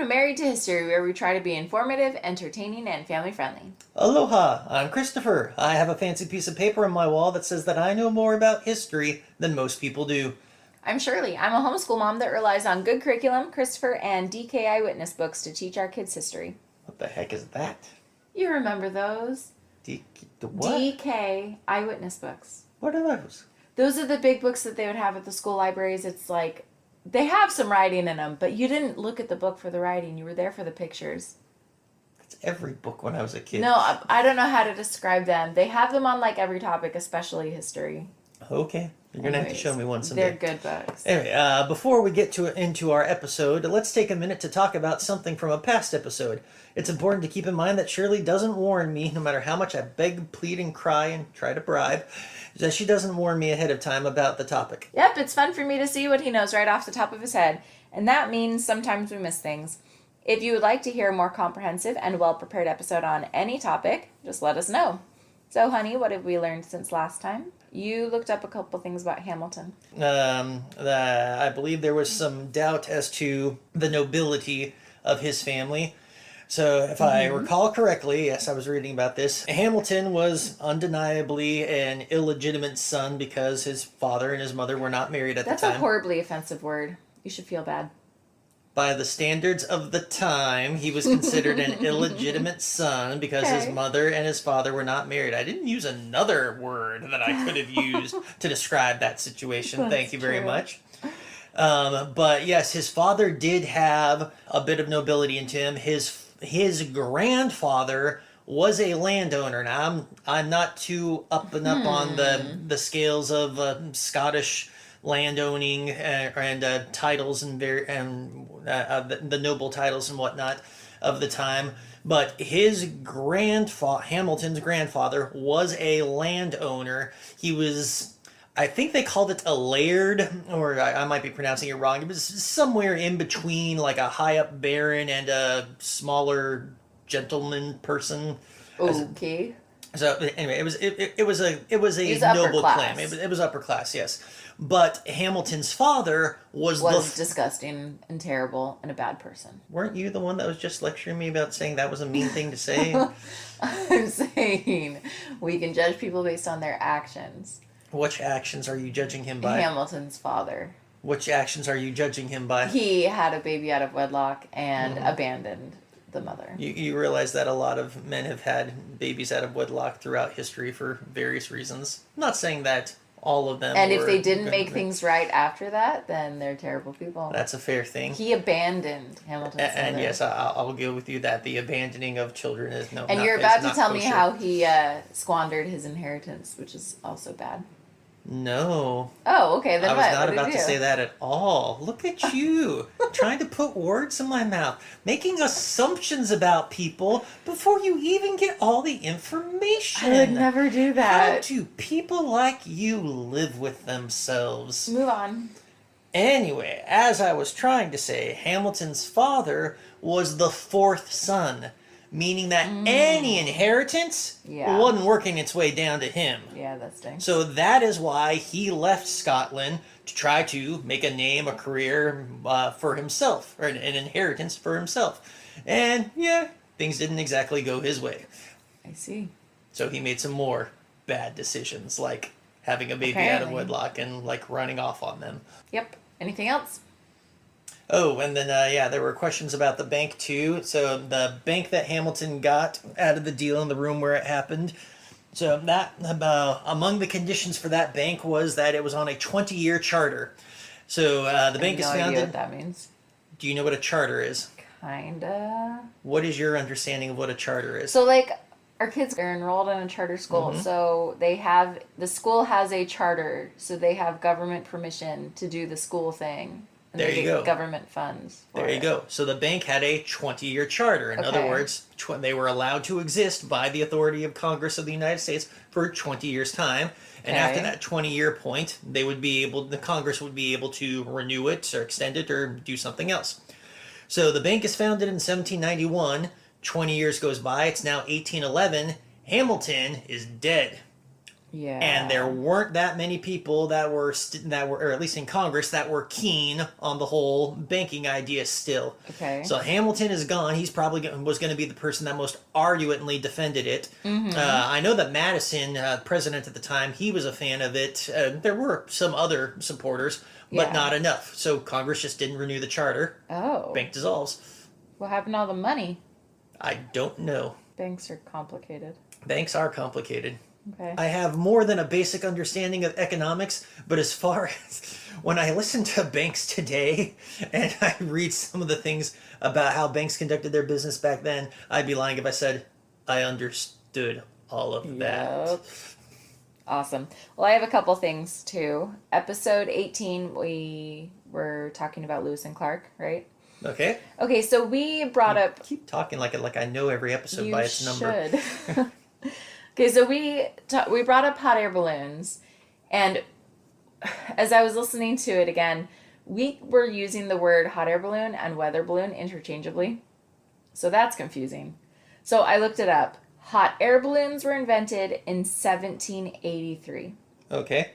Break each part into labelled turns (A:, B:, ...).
A: to Married to History, where we try to be informative, entertaining, and family-friendly.
B: Aloha, I'm Christopher. I have a fancy piece of paper on my wall that says that I know more about history than most people do.
A: I'm Shirley. I'm a homeschool mom that relies on good curriculum, Christopher, and DK Eyewitness books to teach our kids history.
B: What the heck is that?
A: You remember those?
B: The what?
A: DK Eyewitness books.
B: What are those?
A: Those are the big books that they would have at the school libraries. It's like, they have some writing in them, but you didn't look at the book for the writing. You were there for the pictures.
B: That's every book when I was a kid.
A: No, I don't know how to describe them. They have them on like every topic, especially history.
B: Okay. You're going to have to show me one someday.
A: They're good books.
B: Anyway, before we get into our episode, let's take a minute to talk about something from a past episode. It's important to keep in mind that Shirley doesn't warn me, no matter how much I beg, plead, and cry and try to bribe, that she doesn't warn me ahead of time about the topic.
A: Yep, it's fun for me to see what he knows right off the top of his head, and that means sometimes we miss things. If you would like to hear a more comprehensive and well-prepared episode on any topic, just let us know. So, honey, what have we learned since last time? You looked up a couple things about Hamilton.
B: I believe there was some doubt as to the nobility of his family. So if I recall correctly, yes, I was reading about this, Hamilton was undeniably an illegitimate son because his father and his mother were not married at the time.
A: That's a horribly offensive word. You should feel bad.
B: By the standards of the time, he was considered an illegitimate son because his mother and his father were not married. I didn't use another word that I could have used to describe that situation. Thank you very much. But yes, his father did have a bit of nobility into him. His grandfather was a landowner. Now, I'm not too up and up on the scales of Scottish landowning and titles and the noble titles and whatnot of the time, but his Hamilton's grandfather was a landowner. He was, I think they called it a laird, or I might be pronouncing it wrong. It was somewhere in between, like a high up baron and a smaller gentleman person.
A: Okay.
B: So anyway, it was a noble claim. It was upper class, yes. But Hamilton's father was
A: disgusting and terrible and a bad person.
B: Weren't you the one that was just lecturing me about saying that was a mean thing to say?
A: I'm saying we can judge people based on their actions.
B: Which actions are you judging him by?
A: Hamilton's father.
B: Which actions are you judging him by?
A: He had a baby out of wedlock and abandoned the mother.
B: You realize that a lot of men have had babies out of wedlock throughout history for various reasons. I'm not saying that all of them.
A: And if they didn't make things right after that, then they're terrible people.
B: That's a fair thing.
A: He abandoned Hamilton's mother.
B: And yes, I'll go with you that the abandoning of children is no.
A: And you're about to tell me how he squandered his inheritance, which is also bad.
B: No.
A: Oh, okay. Then
B: I was not
A: about
B: about to say that at all. Look at you, trying to put words in my mouth, making assumptions about people before you even get all the information.
A: I would never do that.
B: How do people like you live with themselves?
A: Move on.
B: Anyway, as I was trying to say, Hamilton's father was the fourth son, meaning that any inheritance wasn't working its way down to him.
A: Yeah, that stinks.
B: So that is why he left Scotland to try to make a name, a career for himself, or an inheritance for himself. And yeah, things didn't exactly go his way.
A: I see.
B: So he made some more bad decisions, like having a baby out of wedlock and like running off on them.
A: Yep. Anything else?
B: Oh, and then, there were questions about the bank, too. So the bank that Hamilton got out of the deal in the room where it happened. So that, among the conditions for that bank was that it was on a 20-year charter. So the bank is founded... I have no idea
A: what that means.
B: Do you know what a charter is?
A: Kinda.
B: What is your understanding of what a charter is?
A: So, like, our kids are enrolled in a charter school, so the school has a charter, so they have government permission to do the school thing. And
B: there you go.
A: Government funds.
B: There you go. So the bank had a 20-year charter. In other words, they were allowed to exist by the authority of Congress of the United States for 20 years' time. And after that 20-year point, the Congress would be able to renew it or extend it or do something else. So the bank is founded in 1791. 20 years goes by. It's now 1811. Hamilton is dead.
A: Yeah.
B: And there weren't that many people that were, or at least in Congress, that were keen on the whole banking idea still.
A: Okay.
B: So Hamilton is gone. He's probably was going to be the person that most ardently defended it. I know that Madison, president at the time, he was a fan of it. There were some other supporters, but
A: Yeah.
B: not enough. So Congress just didn't renew the charter.
A: Oh.
B: Bank dissolves.
A: What happened to all the money?
B: I don't know.
A: Banks are complicated.
B: Banks are complicated.
A: Okay.
B: I have more than a basic understanding of economics, but as far as when I listen to banks today and I read some of the things about how banks conducted their business back then, I'd be lying if I said I understood all of that.
A: Yep. Awesome. Well, I have a couple things too. Episode 18, we were talking about Lewis and Clark, right?
B: Okay.
A: Okay, so we brought up.
B: Keep talking like I know every episode by its number.
A: Should. Okay, so we brought up hot air balloons, and as I was listening to it again, we were using the word hot air balloon and weather balloon interchangeably. So that's confusing. So I looked it up. Hot air balloons were invented in 1783.
B: Okay.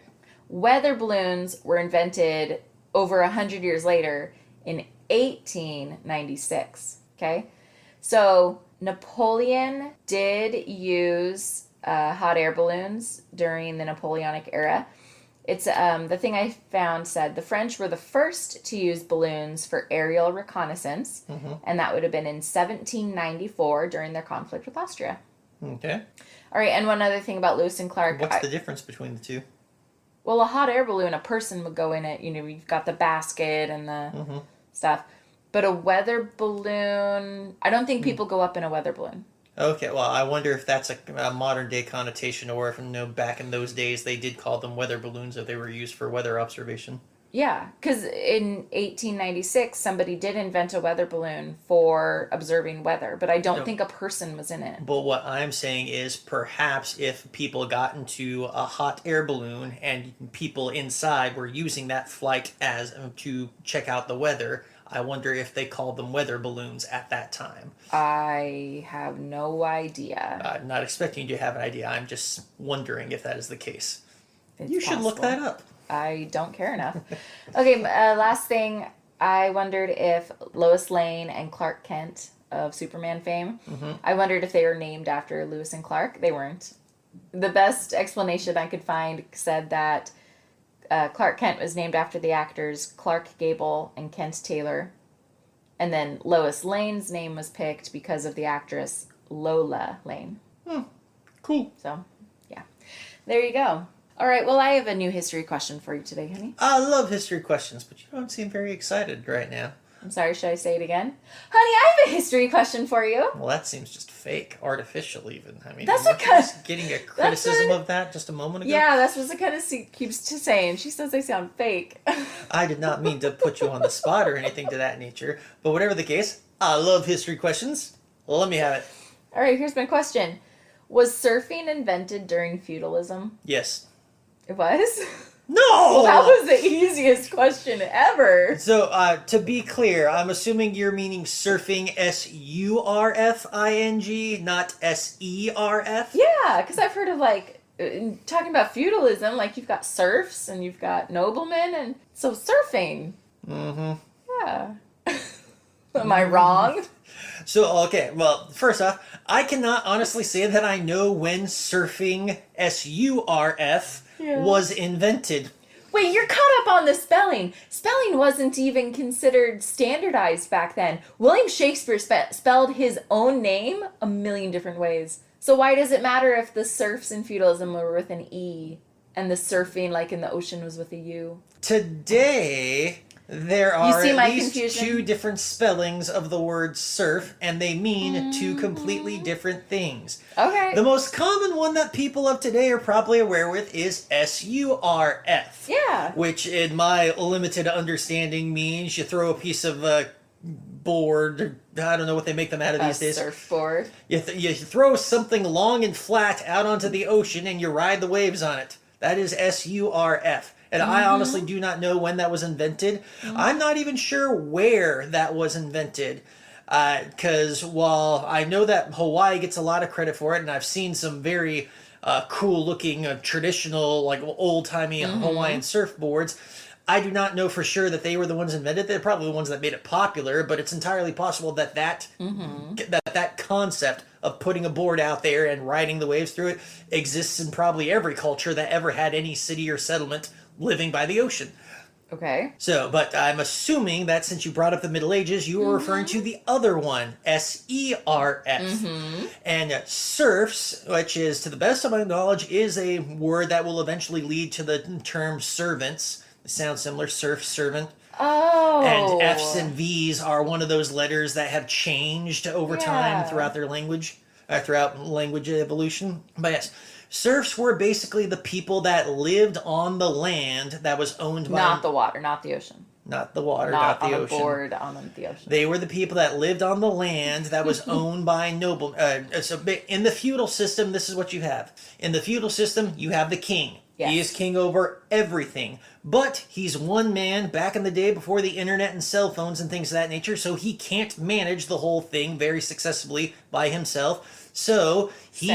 A: Weather balloons were invented over 100 years later in 1896. Okay? So Napoleon did use hot air balloons during the Napoleonic era. It's the thing I found said the French were the first to use balloons for aerial reconnaissance, and that would have been in 1794 during their conflict with Austria.
B: Okay.
A: All right, and one other thing about Lewis and Clark.
B: What's the difference between the two?
A: Well, a hot air balloon, a person would go in it. You know, you've got the basket and the stuff. But a weather balloon, I don't think people go up in a weather balloon.
B: Okay, well, I wonder if that's a modern day connotation, or if back in those days they did call them weather balloons if they were used for weather observation.
A: Yeah, because in 1896 somebody did invent a weather balloon for observing weather, but I don't think a person was in it.
B: But what I'm saying is perhaps if people got into a hot air balloon and people inside were using that flight as to check out the weather, I wonder if they called them weather balloons at that time.
A: I have no idea.
B: I'm not expecting you to have an idea. I'm just wondering if that is the case.
A: It's
B: You should look
A: possible.
B: that up.
A: I don't care enough. Okay, last thing. I wondered if Lois Lane and Clark Kent of Superman fame, I wondered if they were named after Lewis and Clark. They weren't. The best explanation I could find said that Clark Kent was named after the actors Clark Gable and Kent Taylor. And then Lois Lane's name was picked because of the actress Lola Lane.
B: Cool.
A: So, yeah. There you go. All right, well, I have a new history question for you today, honey.
B: I love history questions, but you don't seem very excited right now.
A: I'm sorry, should I say it again? Honey, I have a history question for you.
B: Well, that seems just fake, artificial even. I mean,
A: That's
B: weren't you
A: okay.
B: just getting a criticism of that just a moment ago?
A: Yeah, that's what Zakana keeps saying. She says I sound fake.
B: I did not mean to put you on the spot or anything to that nature, but whatever the case, I love history questions. Let me have it.
A: All right, here's my question. Was surfing invented during feudalism?
B: Yes.
A: It was?
B: No!
A: Well, that was the easiest question ever.
B: So, to be clear, I'm assuming you're meaning surfing S-U-R-F-I-N-G, not S-E-R-F?
A: Yeah, because I've heard of, like, talking about feudalism, like, you've got serfs and you've got noblemen, and so surfing.
B: Mm-hmm.
A: Yeah. Am I wrong?
B: So, okay, well, first off, I cannot honestly say that I know when surfing, S-U-R-F, was invented.
A: Wait, you're caught up on the spelling. Spelling wasn't even considered standardized back then. William Shakespeare spelled his own name a million different ways. So why does it matter if the serfs in feudalism were with an E and the surfing, like in the ocean, was with a U?
B: Today, there are
A: see
B: at
A: my
B: least
A: confusion?
B: 2 different spellings of the word surf, and they mean 2 completely different things.
A: Okay.
B: The most common one that people of today are probably aware with is S-U-R-F.
A: Yeah.
B: Which, in my limited understanding, means you throw a piece of board, I don't know what they make them out of these days.
A: Surfboard.
B: You throw something long and flat out onto the ocean and you ride the waves on it. That is S-U-R-F. And I honestly do not know when that was invented. I'm not even sure where that was invented. Because while I know that Hawaii gets a lot of credit for it, and I've seen some very cool-looking, traditional, like old-timey Hawaiian surfboards. I do not know for sure that they were the ones invented. They're probably the ones that made it popular, but it's entirely possible that that concept of putting a board out there and riding the waves through it exists in probably every culture that ever had any city or settlement living by the ocean.
A: Okay.
B: So, but I'm assuming that since you brought up the Middle Ages, you were referring to the other one, SERF. And serfs, which is, to the best of my knowledge, is a word that will eventually lead to the term servants. It sounds similar, serf, servant.
A: Oh.
B: And F's and V's are one of those letters that have changed over time throughout their language, throughout language evolution. But yes, serfs were basically the people that lived on the land that was owned by...
A: Not the water, not the ocean.
B: Not the water, not the ocean.
A: Not on a board on the ocean.
B: They were the people that lived on the land that was owned by noble... so in the feudal system, this is what you have. In the feudal system, you have the king. Yes. He is king over everything. But he's one man back in the day before the internet and cell phones and things of that nature, so he can't manage the whole thing very successfully by himself. So he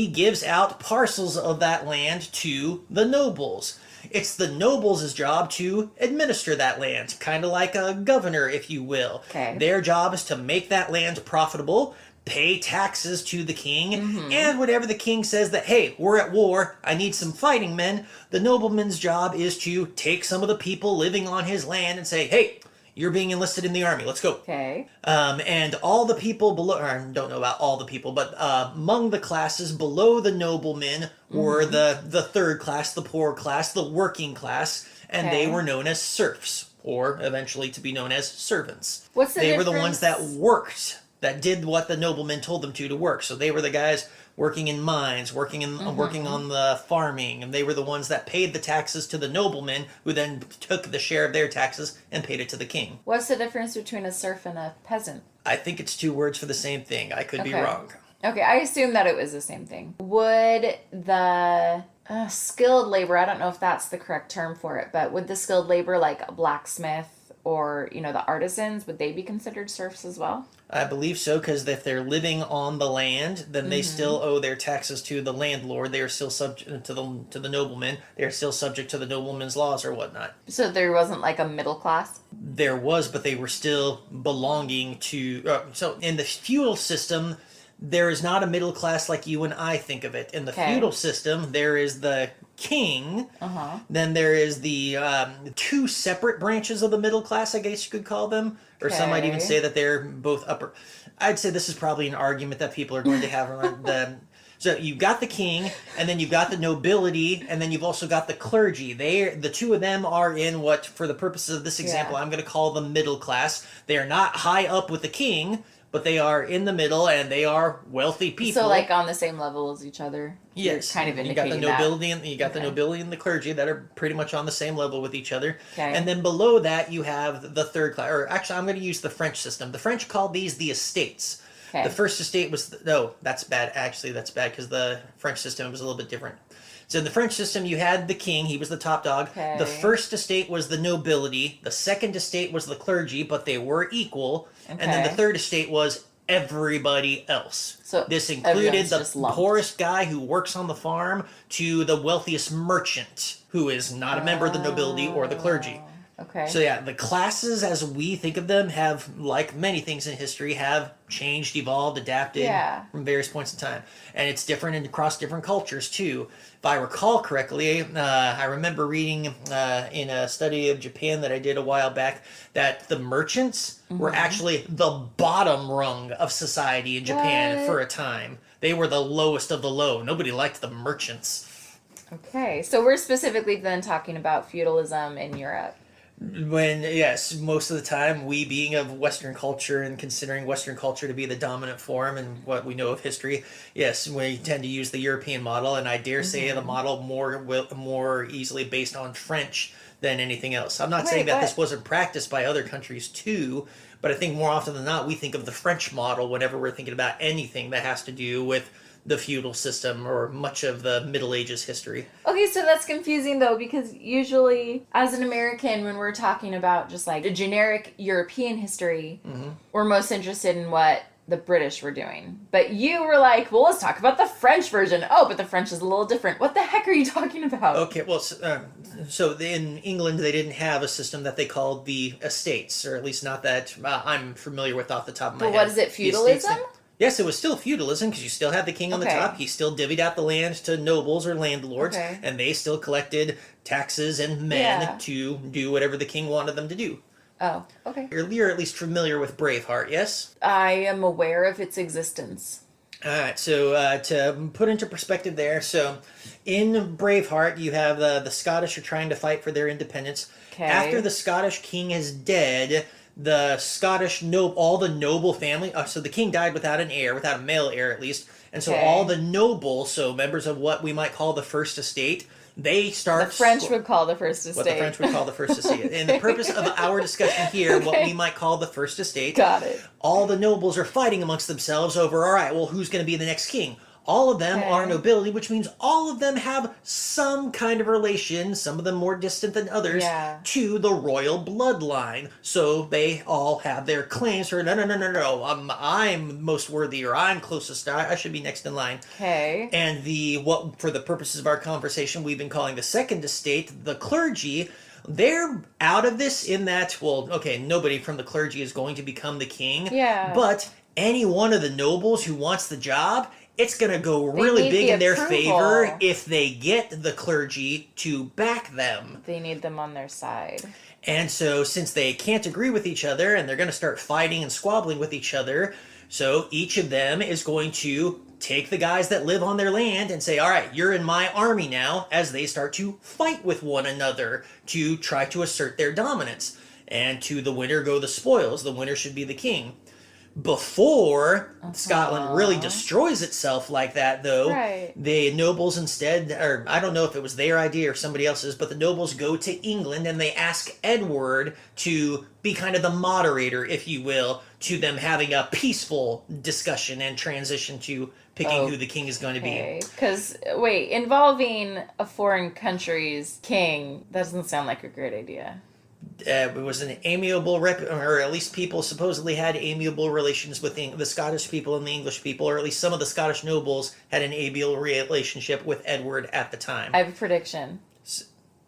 B: gives out parcels of that land to the nobles. It's the nobles' job to administer that land, kind of like a governor, if you will.
A: Okay.
B: Their job is to make that land profitable, pay taxes to the king, and whenever the king says that, hey, we're at war, I need some fighting men, the nobleman's job is to take some of the people living on his land and say, hey, you're being enlisted in the army, let's go.
A: Okay.
B: And all the people below, or I don't know about all the people, but among the classes below the noblemen were the third class, the poor class, the working class, and they were known as serfs, or eventually to be known as servants.
A: What's the difference?
B: They were the ones that worked, that did what the noblemen told them to work. So they were the guys working in mines, working on the farming, and they were the ones that paid the taxes to the noblemen, who then took the share of their taxes and paid it to the king.
A: What's the difference between a serf and a peasant?
B: I think it's two words for the same thing. I could be wrong.
A: Okay, I assumed that it was the same thing. Would the skilled labor, I don't know if that's the correct term for it, but would the skilled labor, like a blacksmith or, the artisans, would they be considered serfs as well?
B: I believe so, because if they're living on the land, then they still owe their taxes to the landlord. They are still subject to the nobleman. They are still subject to the nobleman's laws or whatnot.
A: So there wasn't like a middle class?
B: There was, but they were still belonging to... so in the feudal system, there is not a middle class like you and I think of it. In the feudal system, there is the king. Then there is the two separate branches of the middle class, I guess you could call them. Or some might even say that they're both upper. I'd say this is probably an argument that people are going to have around the... So you've got the king, and then you've got the nobility, and then you've also got the clergy. The two of them are in what, for the purposes of this example, I'm going to call the middle class. They are not high up with the king, but they are in the middle, and they are wealthy people.
A: So, like, on the same level as each other?
B: Yes.
A: You're kind of indicating
B: you got the nobility and the clergy that are pretty much on the same level with each other.
A: Okay.
B: And then below that, you have the third class. Or actually, I'm going to use the French system. The French called these the estates. Okay. The first estate was... No, that's bad. Actually, that's bad, because the French system was a little bit different. So in the French system, you had the king. He was the top dog. Okay. The first estate was the nobility. The second estate was the clergy, but they were equal. Okay. And then the third estate was everybody else. So this included the poorest guy who works on the farm to the wealthiest merchant who is not a member of the nobility or the clergy.
A: Okay.
B: So yeah, the classes as we think of them have, like many things in history, have changed, evolved, adapted from various points in time. And it's different across different cultures too. If I recall correctly, I remember reading in a study of Japan that I did a while back that the merchants were actually the bottom rung of society in Japan for a time. They were the lowest of the low. Nobody liked the merchants.
A: Okay, so we're specifically then talking about feudalism in Europe.
B: Yes, most of the time, we being of Western culture and considering Western culture to be the dominant form and what we know of history, yes, we tend to use the European model, and I dare say the model more easily based on French than anything else. I'm not saying that this wasn't practiced by other countries too, but I think more often than not, we think of the French model whenever we're thinking about anything that has to do with the feudal system or much of the Middle Ages history.
A: Okay, so that's confusing though, because usually as an American, when we're talking about just like the generic European history, we're most interested in what the British were doing. But you were like, well, let's talk about the French version. Oh, but the French is a little different. What the heck are you talking about?
B: Okay, well, so in England, they didn't have a system that they called the estates, or at least not that I'm familiar with off the top of my head.
A: But what is it, feudalism?
B: Yes, it was still feudalism because you still had the king on the top. He still divvied out the land to nobles or landlords, and they still collected taxes and men to do whatever the king wanted them to do.
A: Oh, okay.
B: You're at least familiar with Braveheart, yes?
A: I am aware of its existence.
B: All right, so to put into perspective there, so in Braveheart, you have the Scottish are trying to fight for their independence.
A: Okay.
B: After the Scottish king is dead, the Scottish all the noble family, so the king died without an heir, without a male heir at least, and so all the nobles, so members of what we might call the First Estate, they start...
A: The French would call the First Estate.
B: What the French would call the First Estate. And the purpose of our discussion here, what we might call the First Estate.
A: Got it.
B: All the nobles are fighting amongst themselves over, all right, well, who's going to be the next king? All of them are nobility, which means all of them have some kind of relation, some of them more distant than others, to the royal bloodline. So they all have their claims for, no, I'm most worthy, or I'm closest, I should be next in line.
A: Okay.
B: And what for the purposes of our conversation, we've been calling the Second Estate, the clergy, they're out of this in that, well, okay, nobody from the clergy is going to become the king.
A: Yeah.
B: But any one of the nobles who wants the job, it's going to go really big in their favor if they get the clergy to back them.
A: They need them on their side.
B: And so since they can't agree with each other and they're going to start fighting and squabbling with each other, so each of them is going to take the guys that live on their land and say, all right, you're in my army now, as they start to fight with one another to try to assert their dominance. And to the winner go the spoils. The winner should be the king. Before Scotland really destroys itself like that, though, the nobles instead, or I don't know if it was their idea or somebody else's, but the nobles go to England and they ask Edward to be kind of the moderator, if you will, to them having a peaceful discussion and transition to picking who the king is going to be.
A: Because, wait, involving a foreign country's king, that doesn't sound like a great idea.
B: It was an amiable, or at least people supposedly had amiable relations with the Scottish people and the English people, or at least some of the Scottish nobles had an amiable relationship with Edward at the time.
A: I have a prediction.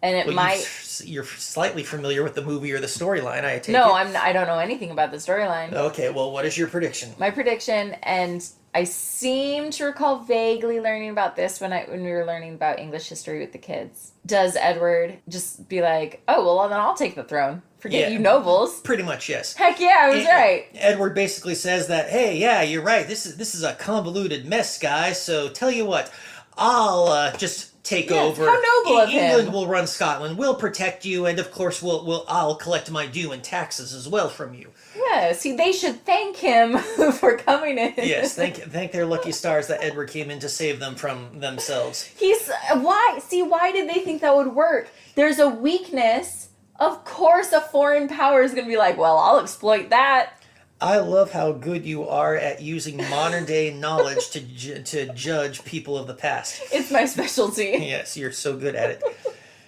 A: And it might...
B: You're slightly familiar with the movie or the storyline, I take it?
A: No, I don't know anything about the storyline.
B: Okay, well, what is your prediction?
A: My prediction, and I seem to recall vaguely learning about this when we were learning about English history with the kids. Does Edward just be like, oh, well, then I'll take the throne. Forget you nobles.
B: Pretty much, yes.
A: Heck yeah, I was right.
B: Edward basically says that, hey, yeah, you're right. This is a convoluted mess, guys. So tell you what, I'll just take over.
A: How noble of him.
B: England will run Scotland. We'll protect you, and of course, I'll collect my due and taxes as well from you.
A: Yeah, see, they should thank him for coming in.
B: Yes, thank their lucky stars that Edward came in to save them from themselves.
A: Why did they think that would work? There's a weakness. Of course a foreign power is going to be like, well, I'll exploit that.
B: I love how good you are at using modern day knowledge to judge people of the past.
A: It's my specialty.
B: Yes, you're so good at it.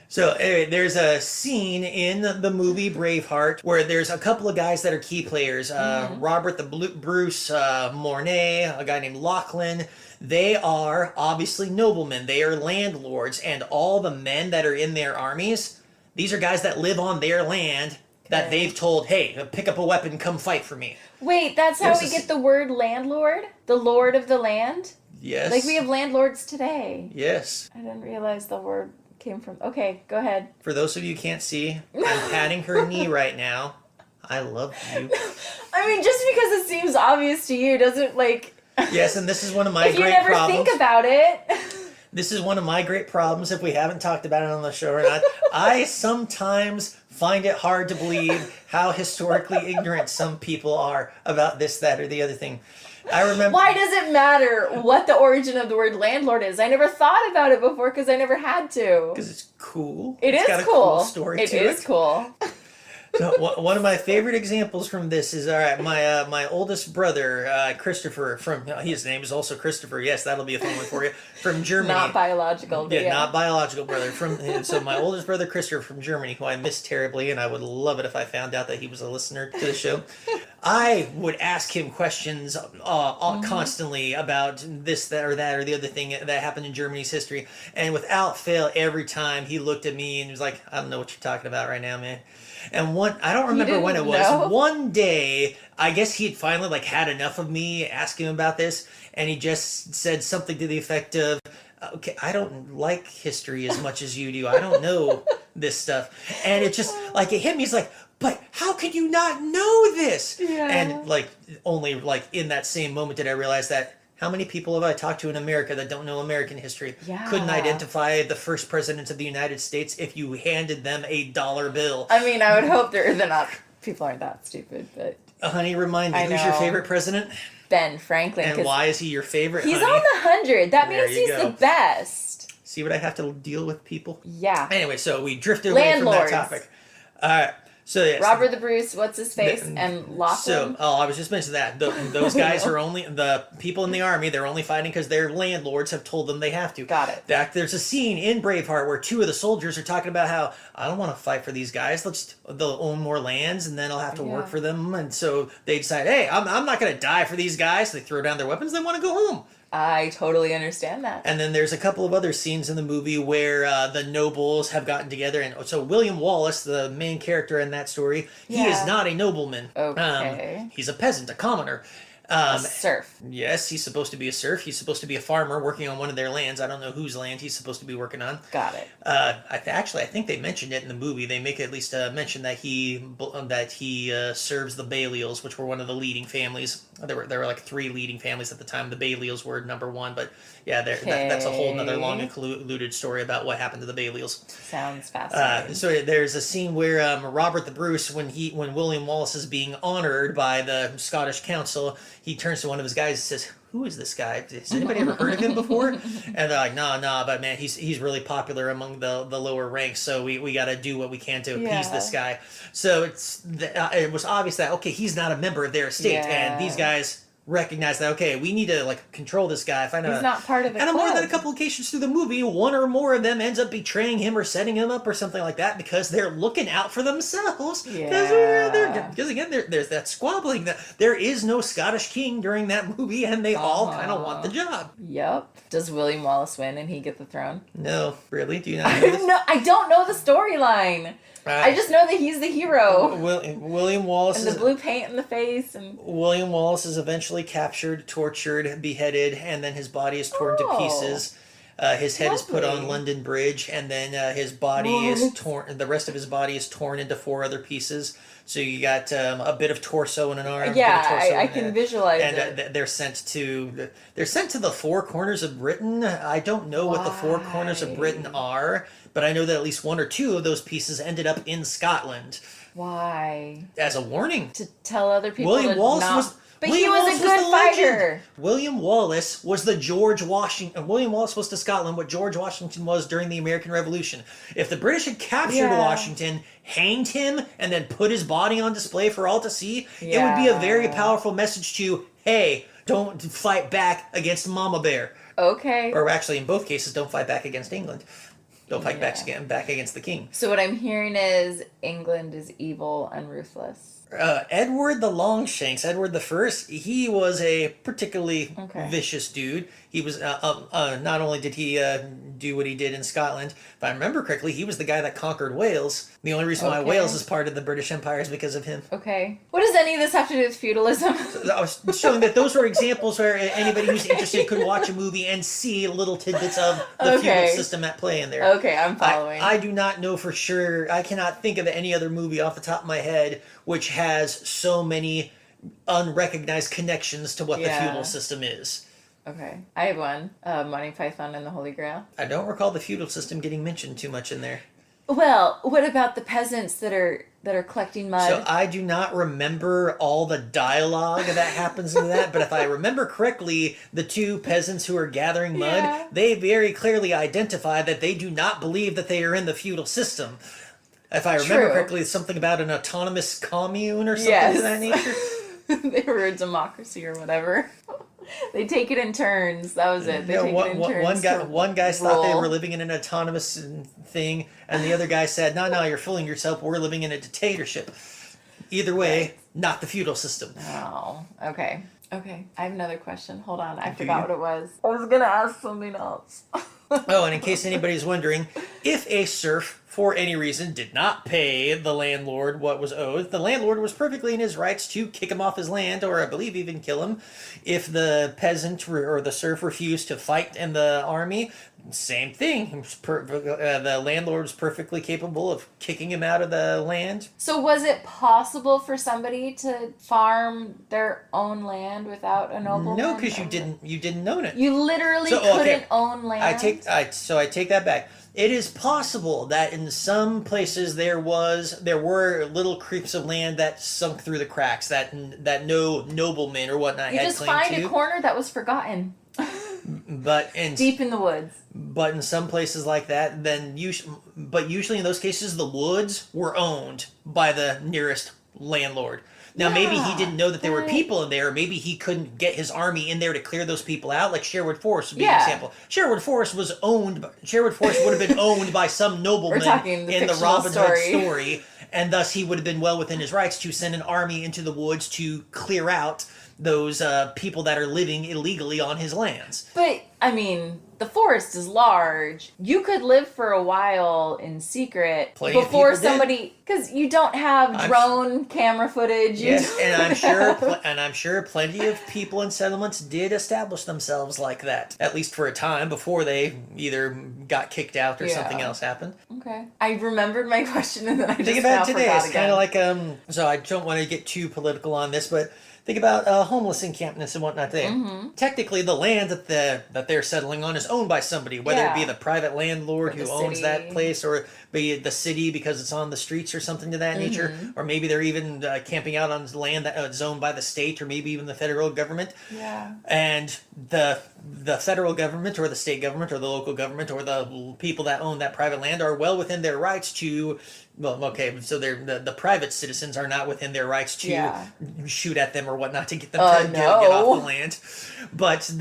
B: So anyway, there's a scene in the movie Braveheart where there's a couple of guys that are key players. Robert the Bruce Mornay, a guy named Lachlan. They are obviously noblemen. They are landlords. And all the men that are in their armies, these are guys that live on their land that they've told, hey, pick up a weapon, come fight for me.
A: Wait, that's how we get the word landlord? The lord of the land?
B: Yes.
A: Like we have landlords today.
B: Yes.
A: I didn't realize the word came from... Okay, go ahead.
B: For those of you who can't see, I'm patting her knee right now. I love you.
A: I mean, just because it seems obvious to you doesn't, like...
B: Yes, and this is one of my great problems.
A: If you never think about it...
B: This is one of my great problems, if we haven't talked about it on the show or not. I sometimes find it hard to believe how historically ignorant some people are about this, that, or the other thing. I remember... Why
A: does it matter what the origin of the word landlord is? I never thought about it before because I never had to.
B: Because it's cool.
A: It's
B: got
A: cool.
B: A cool story to it.
A: It is cool.
B: So one of my favorite examples from this is, all right, my oldest brother, Christopher, his name is also Christopher. Yes, that'll be a fun one for you. From Germany.
A: Not biological.
B: Yeah, not biological brother. So my oldest brother, Christopher, from Germany, who I miss terribly, and I would love it if I found out that he was a listener to the show. I would ask him questions constantly about this, that, or that, or the other thing that happened in Germany's history. And without fail, every time he looked at me and was like, I don't know what you're talking about right now, man. And I don't remember when it was.
A: Know?
B: One day, I guess he had finally like had enough of me asking him about this, and he just said something to the effect of, okay, I don't like history as much as you do. I don't know this stuff. And it just, like, it hit me. It's like, but how could you not know this?
A: Yeah.
B: And, like, only, like, in that same moment did I realize that how many people have I talked to in America that don't know American history?
A: Yeah.
B: Couldn't identify the first president of the United States if you handed them a dollar bill.
A: I mean, I would hope they're not. People aren't that stupid, but.
B: Honey, remind me, who's your favorite president?
A: Ben Franklin.
B: And why is he your favorite?
A: He's
B: honey?
A: on the 100. That
B: There
A: means
B: you
A: he's
B: go.
A: the best.
B: See what I have to deal with, people?
A: Yeah.
B: Anyway, so we drifted away from that topic. All right. So yes,
A: Robert the Bruce, what's his face, and Lachlan.
B: So, I was just mentioning that those guys are only the people in the army. They're only fighting because their landlords have told them they have to.
A: Got it.
B: There's a scene in Braveheart where two of the soldiers are talking about how I don't want to fight for these guys. They'll own more lands, and then I'll have to work for them. And so they decide, hey, I'm not going to die for these guys. They throw down their weapons. They want to go home.
A: I totally understand that.
B: And then there's a couple of other scenes in the movie where the nobles have gotten together. And so William Wallace, the main character in that story, he is not a nobleman.
A: Okay.
B: He's a peasant, a commoner.
A: A serf.
B: Yes, he's supposed to be a serf. He's supposed to be a farmer working on one of their lands. I don't know whose land he's supposed to be working on.
A: Got it.
B: I think they mentioned it in the movie. They make at least mention that he serves the Balials, which were one of the leading families. There were like 3 leading families at the time. The Balials were number 1, but yeah, that's a whole nother long included story about what happened to the Balials.
A: Sounds fascinating.
B: So there's a scene where Robert the Bruce, when William Wallace is being honored by the Scottish Council, he turns to one of his guys and says, who is this guy? Has anybody ever heard of him before? And they're like, nah, but man, he's really popular among the lower ranks, so we got to do what we can to appease this guy. So it was obvious that, okay, he's not a member of their estate, and these guys recognize that, okay, we need to like control this guy.
A: He's not part of the
B: And on
A: club.
B: more than a couple occasions through the movie, one or more of them ends up betraying him or setting him up or something like that because they're looking out for themselves. Because again, there's that squabbling. There is no Scottish king during that movie, and they all kind of want the job.
A: Yep. Does William Wallace win and he get the throne?
B: No, really? Do you not know this?
A: No, I don't know the storyline. I just know that he's the hero.
B: William Wallace
A: and the blue paint in the face. And
B: William Wallace is eventually captured, tortured, beheaded, and then his body is torn to pieces. His head is put on London Bridge, and then his body is torn. The rest of his body is torn into 4 other pieces. So you got a bit of torso and an arm.
A: Yeah, I can visualize it.
B: And they're sent to the 4 corners of Britain. I don't know what the 4 corners of Britain are, but I know that at least 1 or 2 of those pieces ended up in Scotland.
A: Why?
B: As a warning.
A: To tell other people
B: William Wallace was...
A: But he was a good fighter.
B: William Wallace was the George Washington. William Wallace was to Scotland what George Washington was during the American Revolution. If the British had captured Washington, hanged him, and then put his body on display for all to see, it would be a very powerful message to, hey, don't fight back against Mama Bear.
A: Okay.
B: Or actually, in both cases, don't fight back against England. Don't fight back against the king.
A: So what I'm hearing is England is evil and ruthless.
B: Edward the Longshanks, Edward the First, he was a particularly vicious dude. He was, not only did he do what he did in Scotland, if I remember correctly, he was the guy that conquered Wales. The only reason why Wales is part of the British Empire is because of him.
A: Okay. What does any of this have to do with feudalism?
B: I was showing that those were examples where anybody who's interested could watch a movie and see little tidbits of the feudal system at play in there.
A: Okay, I'm following.
B: I do not know for sure. I cannot think of any other movie off the top of my head which has so many unrecognized connections to what the feudal system is.
A: Okay. I have one. Monty Python and the Holy Grail.
B: I don't recall the feudal system getting mentioned too much in there.
A: Well, what about the peasants that are collecting mud?
B: So I do not remember all the dialogue that happens in that, but if I remember correctly, the 2 peasants who are gathering mud, they very clearly identify that they do not believe that they are in the feudal system. If I remember correctly, it's something about an autonomous commune or something of that nature.
A: They were a democracy or whatever. They take it in turns. That was it. They take it in turns.
B: One guy thought they were living in an autonomous thing, and the other guy said, "No, you're fooling yourself. We're living in a dictatorship." Either way, not the feudal system.
A: Oh, okay. Okay. I have another question. Hold on. I
B: Do
A: forgot
B: you?
A: what it was. I was going to ask something else.
B: Oh, and in case anybody's wondering, if a serf, for any reason, did not pay the landlord what was owed, the landlord was perfectly in his rights to kick him off his land, or I believe even kill him. If the peasant or the serf refused to fight in the army, same thing. The landlord was perfectly capable of kicking him out of the land.
A: So was it possible for somebody to farm their own land without a nobleman?
B: No, because you didn't own it.
A: You literally couldn't own land.
B: I take that back. It is possible that in some places there were little creeps of land that sunk through the cracks that no nobleman or whatnot
A: you
B: had
A: just
B: claim
A: find
B: to.
A: a corner that was forgotten. Deep in the woods.
B: But in some places like that, but usually in those cases the woods were owned by the nearest landlord. Now, maybe he didn't know that there were people in there, or maybe he couldn't get his army in there to clear those people out, like Sherwood Forest would be an example. Sherwood Forest would have been owned by some nobleman in the Robin Hood story, and thus he would have been well within his rights to send an army into the woods to clear out those people that are living illegally on his lands.
A: But, I mean, the forest is large. You could live for a while in secret before somebody, because you don't have drone camera footage.
B: Yes, and I'm sure plenty of people in settlements did establish themselves like that, at least for a time, before they either got kicked out or something else happened.
A: Okay, I remembered my question and then I
B: think about it today. It's kind of like So I don't want to get too political on this, but think about homeless encampments and whatnot today.
A: Mm-hmm.
B: Technically, the land that they're settling on is owned by somebody, whether it be the private landlord who owns that place, or be the city because it's on the streets or something to that nature, or maybe they're even camping out on land that's owned by the state or maybe even the federal government.
A: Yeah.
B: And the federal government or the state government or the local government or the people that own that private land are well within their rights to. Well, okay, so the private citizens are not within their rights to shoot at them or whatnot to get them to get off the land. But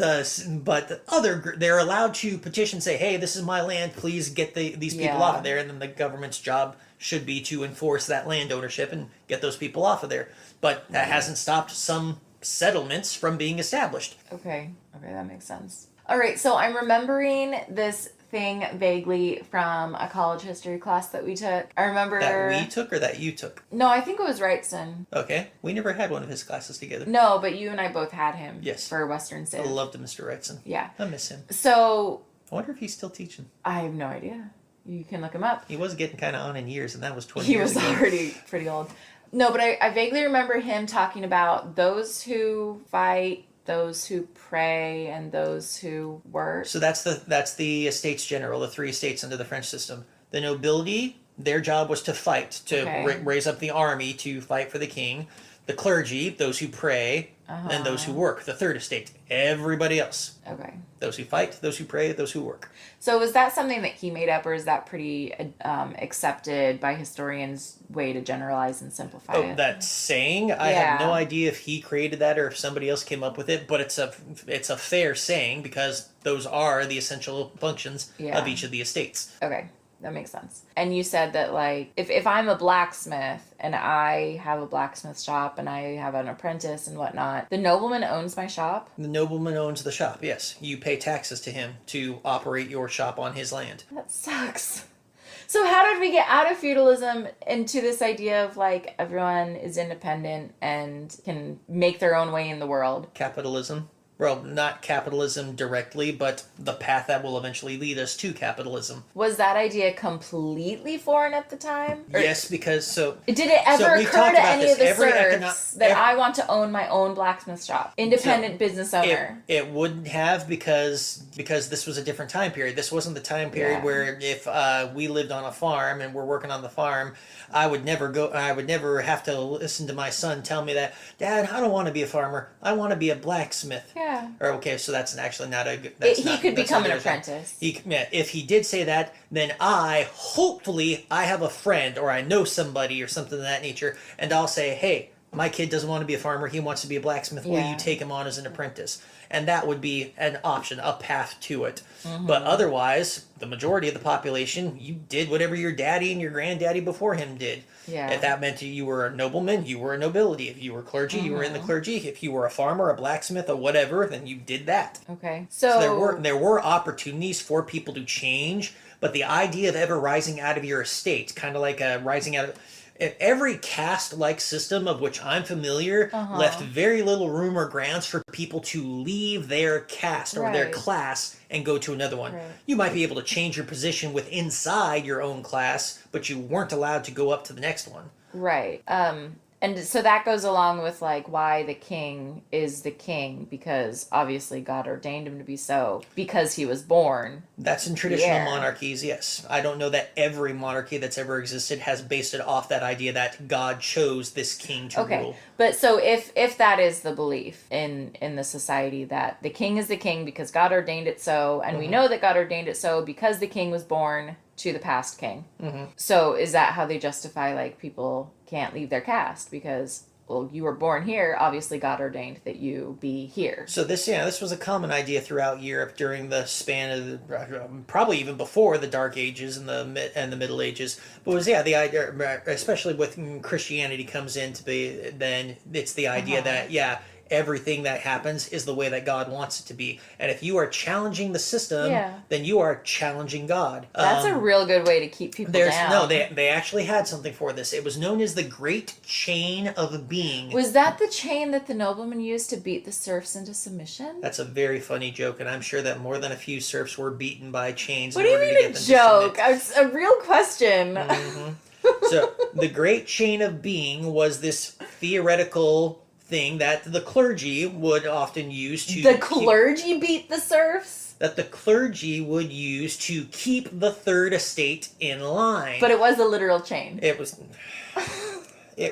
B: they're allowed to petition, say, hey, this is my land, please get these people off of there, and then the government's job should be to enforce that land ownership and get those people off of there. But that hasn't stopped some settlements from being established.
A: Okay, that makes sense. All right, so I'm remembering this thing vaguely from a college history class that we took. I remember...
B: That we took or that you took?
A: No, I think it was Wrightson.
B: Okay. We never had one of his classes together.
A: No, but you and I both had him.
B: Yes.
A: For Western Civ.
B: I loved Mr. Wrightson.
A: Yeah.
B: I miss him.
A: So...
B: I wonder if he's still teaching.
A: I have no idea. You can look him up.
B: He was getting kind of on in years, and that was 20 years ago.
A: He was already pretty old. No, but I vaguely remember him talking about those who fight, those who pray, and those who work.
B: So that's the Estates General, the 3 estates under the French system. The nobility, their job was to fight, to raise up the army to fight for the king. The clergy, those who pray, and those who work. The 3rd estate, everybody else.
A: Okay.
B: Those who fight, those who pray, those who work.
A: So is that something that he made up, or is that pretty accepted by historians' way to generalize and simplify it?
B: That saying, I have no idea if he created that or if somebody else came up with it, but it's a fair saying because those are the essential functions of each of the estates.
A: Okay. That makes sense. And you said that, like, if I'm a blacksmith and I have a blacksmith shop and I have an apprentice and whatnot, the nobleman owns my shop?
B: The nobleman owns the shop, yes. You pay taxes to him to operate your shop on his land.
A: That sucks. So how did we get out of feudalism into this idea of, like, everyone is independent and can make their own way in the world?
B: Capitalism. Well, not capitalism directly, but the path that will eventually lead us to capitalism.
A: Was that idea completely foreign at the time?
B: Or yes, because Did
A: it ever occur to any of the serfs that I want to own my own blacksmith shop? Independent business owner.
B: It wouldn't have because this was a different time period. This wasn't the time period where if we lived on a farm and we're working on the farm, I would never have to listen to my son tell me that, Dad, I don't want to be a farmer. I want to be a blacksmith.
A: Yeah.
B: Or okay, so that's actually not a good.
A: He could become an apprentice.
B: If he did say that, then hopefully I have a friend or I know somebody or something of that nature, and I'll say, hey, my kid doesn't want to be a farmer, he wants to be a blacksmith, will you take him on as an apprentice? And that would be an option, a path to it. But otherwise, the majority of the population, you did whatever your daddy and your granddaddy before him did.
A: Yeah.
B: If that meant you were a nobleman, you were a nobility. If you were clergy, you were in the clergy. If you were a farmer, a blacksmith, or whatever, then you did that.
A: Okay.
B: So there were opportunities for people to change, but the idea of ever rising out of your estate, kind of like rising out of... Every caste-like system of which I'm familiar left very little room or grounds for people to leave their caste or their class and go to another one. Right. You might be able to change your position with inside your own class, but you weren't allowed to go up to the next one.
A: Right. And so that goes along with, like, why the king is the king, because obviously God ordained him to be so, because he was born.
B: That's in traditional monarchies, yes. I don't know that every monarchy that's ever existed has based it off that idea that God chose this king to rule.
A: But so if that is the belief in the society, that the king is the king because God ordained it so, and we know that God ordained it so because the king was born to the past king. So is that how they justify, like, people can't leave their caste because, well, you were born here, obviously God ordained that you be here. So
B: this was a common idea throughout Europe during the span of probably even before the Dark Ages and the Middle Ages. But was the idea, especially with Christianity comes in to be, then it's the idea that everything that happens is the way that God wants it to be. And if you are challenging the system, then you are challenging God.
A: That's a real good way to keep people down.
B: No, they actually had something for this. It was known as the Great Chain of Being.
A: Was that the chain that the noblemen used to beat the serfs into submission?
B: That's a very funny joke, and I'm sure that more than a few serfs were beaten by chains.
A: What do you mean a joke? It's a real question.
B: So the Great Chain of Being was this theoretical thing that the clergy would often use to...
A: The clergy beat the serfs?
B: That the clergy would use to keep the third estate in line.
A: But it was a literal chain.
B: It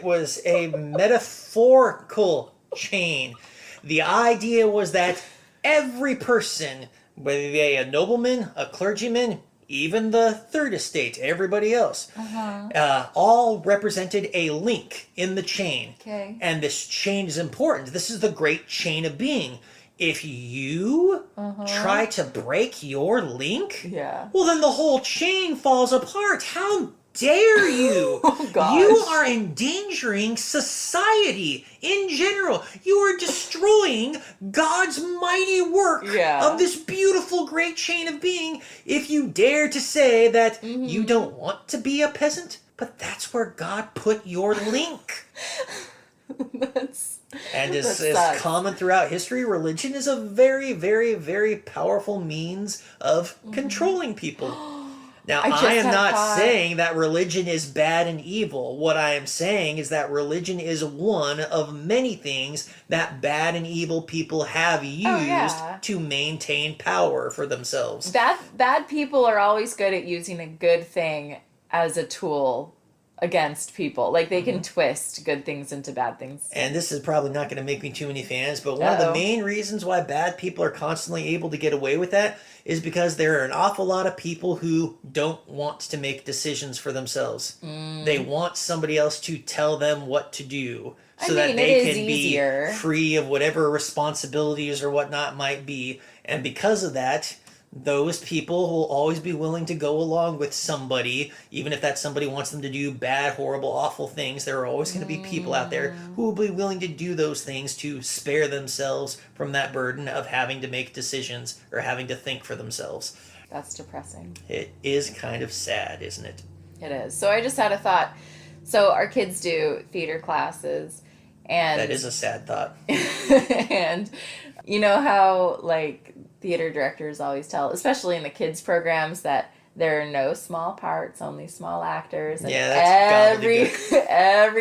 B: was a metaphorical chain. The idea was that every person, whether they a nobleman, a clergyman, even the third estate, everybody else, all represented a link in the chain.
A: Okay.
B: And this chain is important. This is the Great Chain of Being. If you try to break your link, well, then the whole chain falls apart. How dare you?
A: Oh, gosh.
B: You are endangering society in general. You are destroying God's mighty work of this beautiful great chain of being if you dare to say that you don't want to be a peasant, but that's where God put your link. And as common throughout history, religion is a very, very, very powerful means of controlling people. Now, I am not saying that religion is bad and evil. What I am saying is that religion is one of many things that bad and evil people have used to maintain power for themselves.
A: Bad people are always good at using a good thing as a tool against people. Like, they can twist good things into bad things.
B: And this is probably not going to make me too many fans, but one of the main reasons why bad people are constantly able to get away with that is because there are an awful lot of people who don't want to make decisions for themselves. They want somebody else to tell them what to do so that they can be free of whatever responsibilities or whatnot might be. And because of that, those people will always be willing to go along with somebody, even if that somebody wants them to do bad, horrible, awful things. There are always going to be people out there who will be willing to do those things to spare themselves from that burden of having to make decisions or having to think for themselves.
A: That's depressing.
B: It is kind of sad, isn't it?
A: It is. So I just had a thought. So our kids do theater classes, and...
B: That is a sad thought.
A: And you know how, like, theater directors always tell, especially in the kids programs, that there are no small parts, only small actors. And every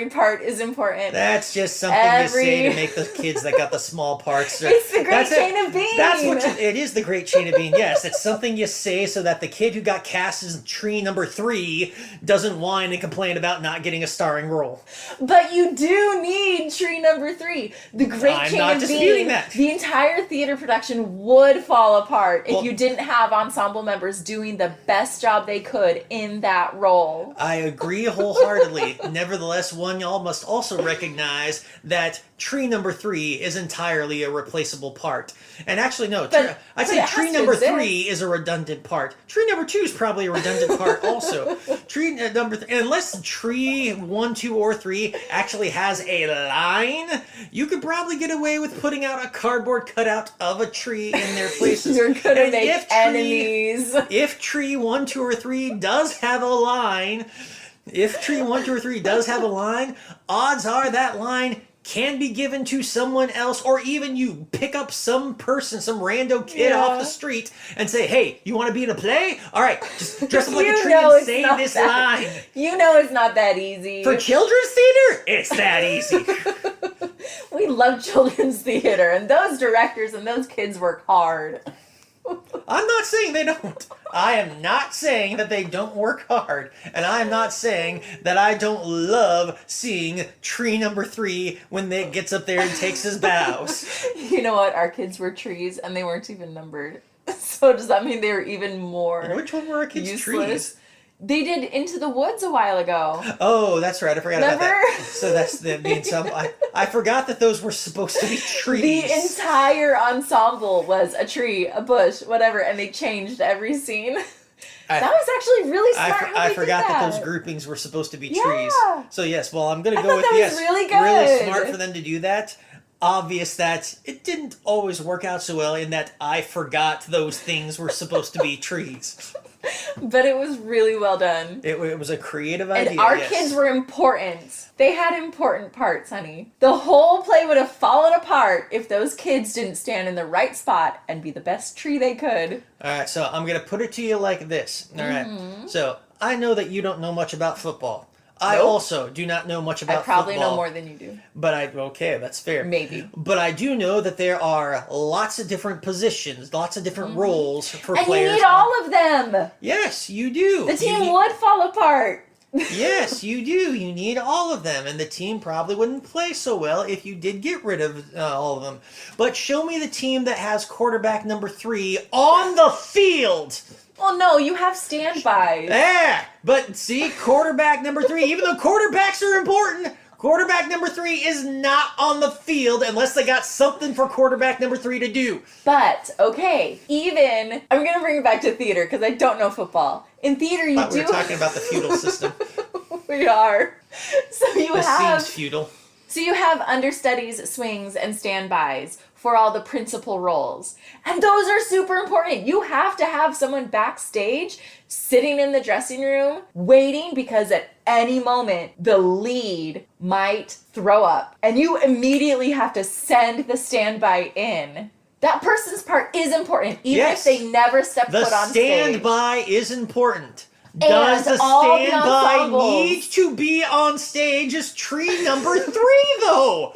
A: part is important.
B: That's just something you say to make the kids that got the small parts.
A: It's the great chain of being.
B: That's what it is, the great chain of being. Yes, it's something you say so that the kid who got cast as tree number 3 doesn't whine and complain about not getting a starring role.
A: But you do need tree number 3. The great chain of being. That. The entire theater production would fall apart if you didn't have ensemble members doing the best best job they could in that role.
B: I agree wholeheartedly. Nevertheless, one y'all must also recognize that tree number 3 is entirely a replaceable part. And actually, no, I'd say tree number 3 is a redundant part. Tree number 2 is probably a redundant part also. Tree number 3, unless tree 1, 2, or 3 actually has a line, you could probably get away with putting out a cardboard cutout of a tree in their places.
A: You're gonna make enemies.
B: If tree 1, 2, or 3 does have a line, odds are that line can be given to someone else, or even you pick up some person, some rando kid off the street and say, hey, you want to be in a play? All right, just dress up like a tree and say this line.
A: You know it's not that easy.
B: For children's theater, it's that easy.
A: We love children's theater, and those directors and those kids work hard.
B: I'm not saying they don't. I am not saying that they don't work hard. And I am not saying that I don't love seeing tree number 3 when they gets up there and takes his bows.
A: You know what? Our kids were trees, and they weren't even numbered. So does that mean they were even more
B: And which one were our kids'
A: useless?
B: trees?
A: They did Into the Woods a while ago.
B: Oh, that's right. I forgot about that. So that's the ensemble. I forgot that those were supposed to be trees.
A: The entire ensemble was a tree, a bush, whatever, and they changed every scene. That was actually really smart.
B: I forgot that those groupings were supposed to be trees. So yes, well, I'm going to go with
A: that
B: yes.
A: was really good.
B: Really smart for them to do that. Obvious that it didn't always work out so well in that I forgot those things were supposed to be trees.
A: But it was really well done.
B: It was a creative idea.
A: And our kids were important. They had important parts, honey. The whole play would have fallen apart if those kids didn't stand in the right spot and be the best tree they could.
B: All right, so I'm going to put it to you like this. All right. So I know that you don't know much about football. I also do not know much about football.
A: I probably know more than you do.
B: But okay, that's fair.
A: Maybe.
B: But I do know that there are lots of different positions, lots of different roles for players.
A: And you need all of them.
B: Yes, you do.
A: The team would fall apart.
B: Yes, you do. You need all of them. And the team probably wouldn't play so well if you did get rid of all of them. But show me the team that has quarterback number 3 on the field.
A: Well, no, you have standbys.
B: Yeah, but see, quarterback number 3, even though quarterbacks are important, quarterback number 3 is not on the field unless they got something for quarterback number 3 to do.
A: But, okay, I'm going to bring it back to theater because I don't know football. In theater, you do...
B: We were talking about the feudal system.
A: We are. So
B: this seems feudal.
A: So you have understudies, swings, and standbys for all the principal roles. And those are super important. You have to have someone backstage sitting in the dressing room waiting because at any moment the lead might throw up. And you immediately have to send the standby in. That person's part is important, even if they never step foot on stage.
B: The standby is important. Does the standby need to be on stage as tree number 3, though?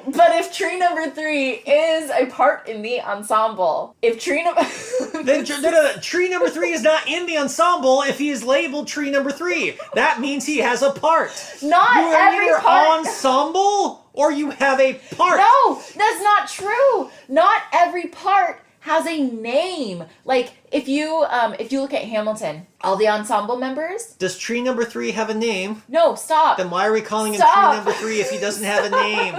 A: But if tree number 3 is a part in the ensemble, if tree number...
B: then tree number 3 is not in the ensemble if he is labeled tree number 3. That means he has a part.
A: Not every part...
B: ensemble or you have a part.
A: No, that's not true. Not every part has a name. Like, if you look at Hamilton, all the ensemble members...
B: Does tree number 3 have a name?
A: No, stop.
B: Then why are we calling him tree number 3 if he doesn't have a name?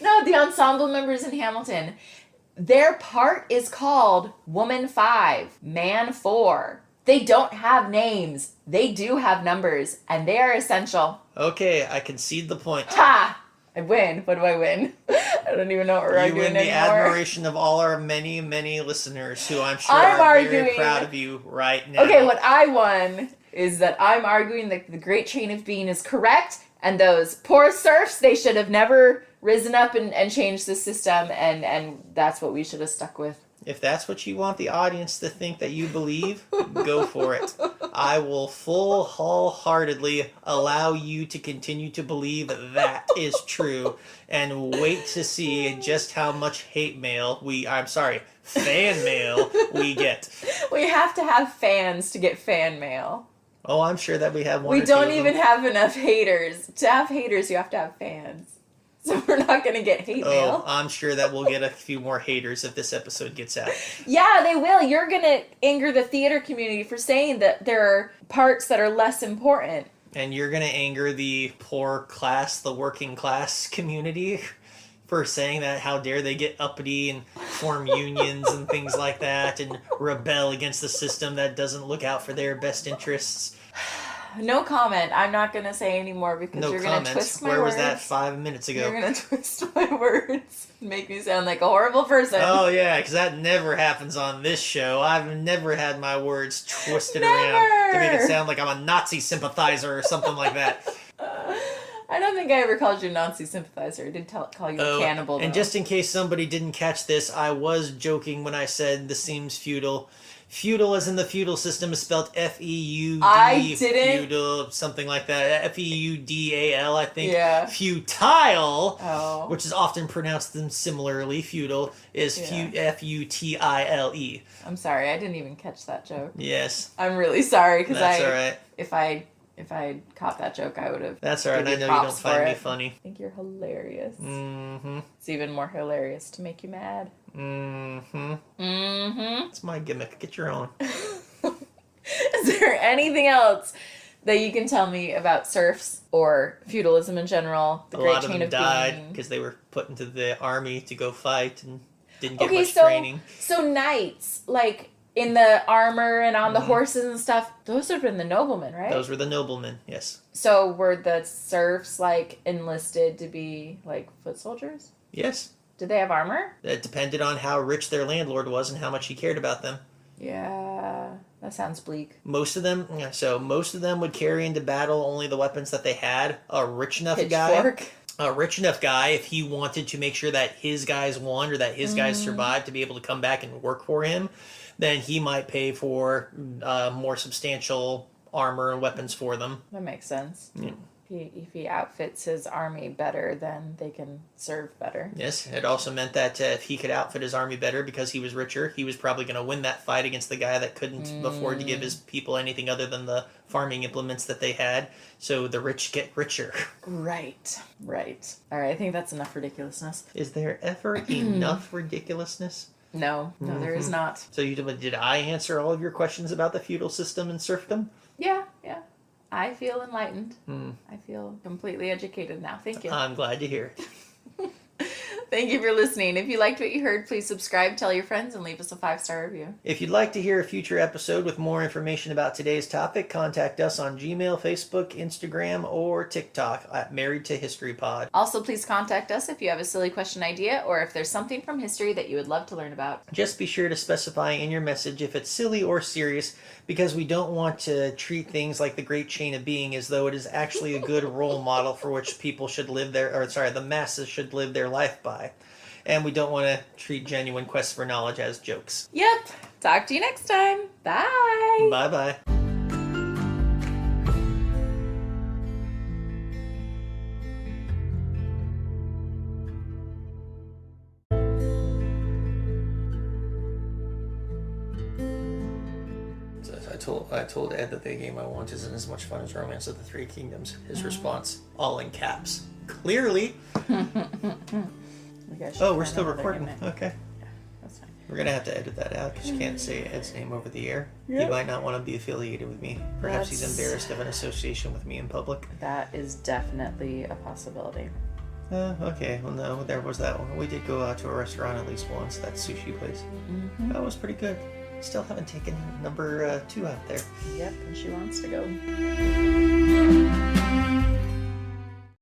A: No, the ensemble members in Hamilton, their part is called Woman 5, Man 4. They don't have names. They do have numbers, and they are essential.
B: Okay, I concede the point.
A: Ha! I win. What do I win? I don't even know what we're arguing anymore.
B: You win the admiration of all our many, many listeners who I'm sure are very proud of you right now.
A: Okay, what I won is that I'm arguing that the Great Chain of Being is correct, and those poor serfs, they should have never risen up and changed the system, and that's what we should have stuck with.
B: If that's what you want the audience to think that you believe, go for it. I will wholeheartedly allow you to continue to believe that is true and wait to see just how much fan mail we get.
A: We have to have fans to get fan mail.
B: Oh, I'm sure that we have one.
A: We don't even have enough haters. To have haters, you have to have fans. So we're not going to get hate mail.
B: Oh, I'm sure that we'll get a few more haters if this episode gets out.
A: Yeah, they will. You're going to anger the theater community for saying that there are parts that are less important.
B: And you're going to anger the poor class, the working class community for saying that. How dare they get uppity and form unions and things like that and rebel against the system that doesn't look out for their best interests.
A: No comment. I'm not going to say anymore because
B: No
A: you're going to twist my
B: Where
A: words.
B: was that 5 minutes ago?
A: You're going to twist my words and make me sound like a horrible person.
B: Oh, yeah, because that never happens on this show. I've never had my words twisted around to make it sound like I'm a Nazi sympathizer or something like that.
A: I don't think I ever called you a Nazi sympathizer. I did call you a cannibal, though.
B: And just in case somebody didn't catch this, I was joking when I said this seems feudal. Feudal as in the feudal system is spelled F-E-U-D.
A: I didn't.
B: Feudal, something like that. F-E-U-D-A-L, I think.
A: Yeah.
B: Futile, which is often pronounced them similarly, feudal, is F-U-T-I-L-E.
A: I'm sorry, I didn't even catch that joke.
B: Yes.
A: I'm really sorry, because
B: That's all right.
A: If I caught that joke, I would have.
B: That's all right. I know you don't find me funny.
A: I think you're hilarious.
B: Mm-hmm.
A: It's even more hilarious to make you mad.
B: Mm-hmm.
A: Mm-hmm.
B: It's my gimmick. Get your own.
A: Is there anything else that you can tell me about serfs or feudalism in general?
B: A lot of them died because they were put into the army to go fight and didn't get much training.
A: So knights, like in the armor and on the horses and stuff, those have been the noblemen, right?
B: Those were the noblemen, yes.
A: So were the serfs like enlisted to be like foot soldiers?
B: Yes.
A: Did they have armor?
B: It depended on how rich their landlord was and how much he cared about them.
A: Yeah, that sounds bleak.
B: Most of them would carry into battle only the weapons that they had. A rich enough
A: Pitchfork.
B: guy, if he wanted to make sure that his guys won or that his guys survived to be able to come back and work for him, then he might pay for more substantial armor and weapons for them.
A: That makes sense.
B: Yeah.
A: If he outfits his army better, then they can serve better.
B: Yes, it also meant that if he could outfit his army better because he was richer, he was probably going to win that fight against the guy that couldn't afford to give his people anything other than the farming implements that they had. So the rich get richer.
A: Right. All right, I think that's enough ridiculousness.
B: Is there ever enough ridiculousness?
A: No, there is not.
B: So did I answer all of your questions about the feudal system and serfdom?
A: Yeah. I feel enlightened. I feel completely educated now. Thank you.
B: I'm glad to hear it.
A: Thank you for listening. If you liked what you heard, please subscribe, tell your friends, and leave us a 5-star review.
B: If you'd like to hear a future episode with more information about today's topic, contact us on Gmail, Facebook, Instagram, or TikTok at Married to History Pod.
A: Also, please contact us if you have a silly question idea or if there's something from history that you would love to learn about.
B: Just be sure to specify in your message if it's silly or serious, because we don't want to treat things like the Great Chain of Being as though it is actually a good role model for which people should live the masses should live their life by. And we don't want to treat genuine quests for knowledge as jokes.
A: Yep. Talk to you next time. Bye.
B: Bye-bye. I told Ed that the game I want isn't as much fun as Romance of the Three Kingdoms. His response, all in caps. Clearly. We're still recording. Okay.
A: Yeah, that's fine.
B: We're going to have to edit that out because you can't say Ed's name over the air. Yep. He might not want to be affiliated with me. Perhaps he's embarrassed of an association with me in public.
A: That is definitely a possibility.
B: Okay. Well, no, there was that one. We did go out to a restaurant at least once, that sushi place. That was pretty good. Still haven't taken number 2 out there.
A: Yep, and she wants to go.